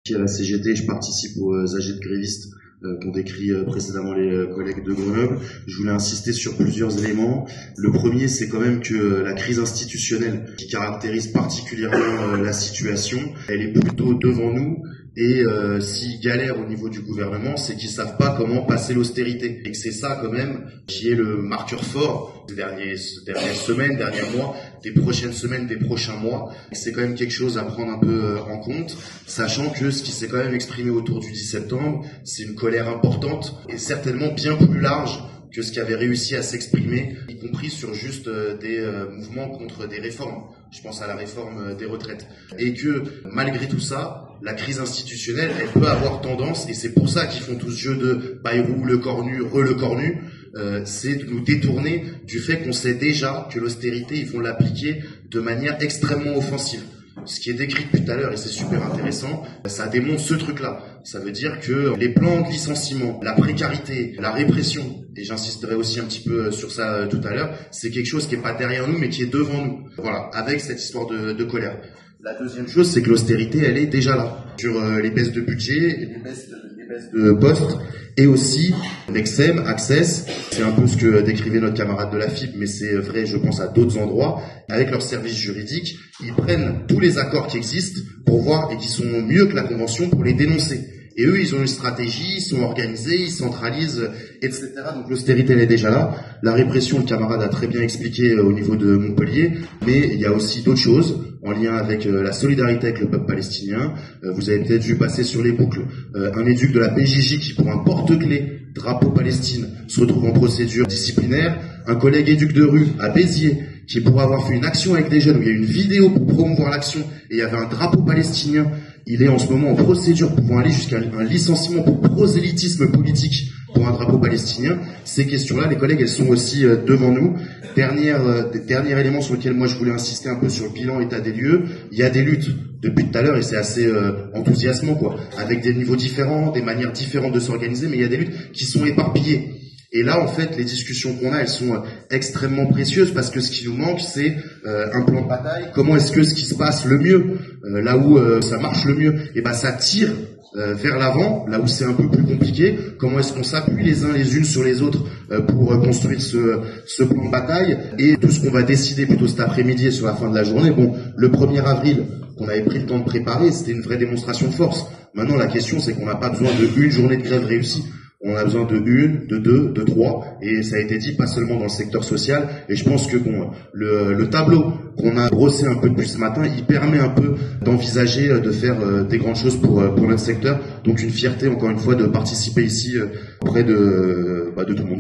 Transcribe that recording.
À la CGT, je participe aux AG de grévistes qu'ont décrit précédemment les collègues de Grenoble. Je voulais insister sur plusieurs éléments. Le premier, c'est quand même que la crise institutionnelle qui caractérise particulièrement la situation, elle est plutôt devant nous. Et s'ils galèrent au niveau du gouvernement, c'est qu'ils savent pas comment passer l'austérité. Et que c'est ça quand même qui est le marqueur fort des dernières semaines, derniers mois, des prochaines semaines, des prochains mois. C'est quand même quelque chose à prendre un peu en compte, sachant que ce qui s'est quand même exprimé autour du 10 septembre, c'est une colère importante et certainement bien plus large que ce qui avait réussi à s'exprimer, y compris sur juste des mouvements contre des réformes. Je pense à la réforme des retraites. Et que malgré tout ça, la crise institutionnelle, elle peut avoir tendance, et c'est pour ça qu'ils font tout ce jeu de Bayrou, le cornu, le cornu, c'est de nous détourner du fait qu'on sait déjà que l'austérité, ils vont l'appliquer de manière extrêmement offensive. Ce qui est décrit depuis tout à l'heure, et c'est super intéressant, ça démontre ce truc-là. Ça veut dire que les plans de licenciement, la précarité, la répression, et j'insisterai aussi un petit peu sur ça tout à l'heure, c'est quelque chose qui est pas derrière nous, mais qui est devant nous. Voilà, avec cette histoire de colère. La deuxième chose, c'est que l'austérité, elle est déjà là. Sur les baisses de budget, les baisses de postes, et aussi Nexem, Access, c'est un peu ce que décrivait notre camarade de la FIP, mais c'est vrai, je pense, à d'autres endroits. Avec leurs services juridiques, ils prennent tous les accords qui existent pour voir et qui sont mieux que la Convention pour les dénoncer. Et eux, ils ont une stratégie, ils sont organisés, ils centralisent, etc. Donc l'austérité, elle est déjà là. La répression, le camarade a très bien expliqué au niveau de Montpellier, mais il y a aussi d'autres choses en lien avec la solidarité avec le peuple palestinien. Vous avez peut-être vu passer sur les boucles un éduc de la PJJ qui, pour un porte-clés drapeau Palestine, se retrouve en procédure disciplinaire. Un collègue éduc de rue à Béziers qui, pour avoir fait une action avec des jeunes où il y a une vidéo pour promouvoir l'action et il y avait un drapeau palestinien, il est en ce moment en procédure pouvant aller jusqu'à un licenciement pour prosélytisme politique pour un drapeau palestinien. Ces questions-là, les collègues, elles sont aussi devant nous. Dernier élément sur lequel moi je voulais insister un peu sur le bilan état des lieux, il y a des luttes depuis tout à l'heure et c'est assez enthousiasmant, quoi, avec des niveaux différents, des manières différentes de s'organiser, mais il y a des luttes qui sont éparpillées. Et là, en fait, les discussions qu'on a, elles sont extrêmement précieuses parce que ce qui nous manque, c'est un plan de bataille. Comment est-ce que ce qui se passe le mieux, là où ça marche le mieux, et ben ça tire vers l'avant, là où c'est un peu plus compliqué. Comment est-ce qu'on s'appuie les uns les unes sur les autres pour construire ce plan de bataille et tout ce qu'on va décider plutôt cet après-midi et sur la fin de la journée. Bon, le 1er avril, qu'on avait pris le temps de préparer, c'était une vraie démonstration de force. Maintenant, la question, c'est qu'on n'a pas besoin d'une journée de grève réussie. On a besoin de une, de deux, de trois, et ça a été dit pas seulement dans le secteur social. Et je pense que le tableau qu'on a brossé un peu depuis ce matin, il permet un peu d'envisager de faire des grandes choses pour notre secteur. Donc une fierté encore une fois de participer ici auprès de tout le monde.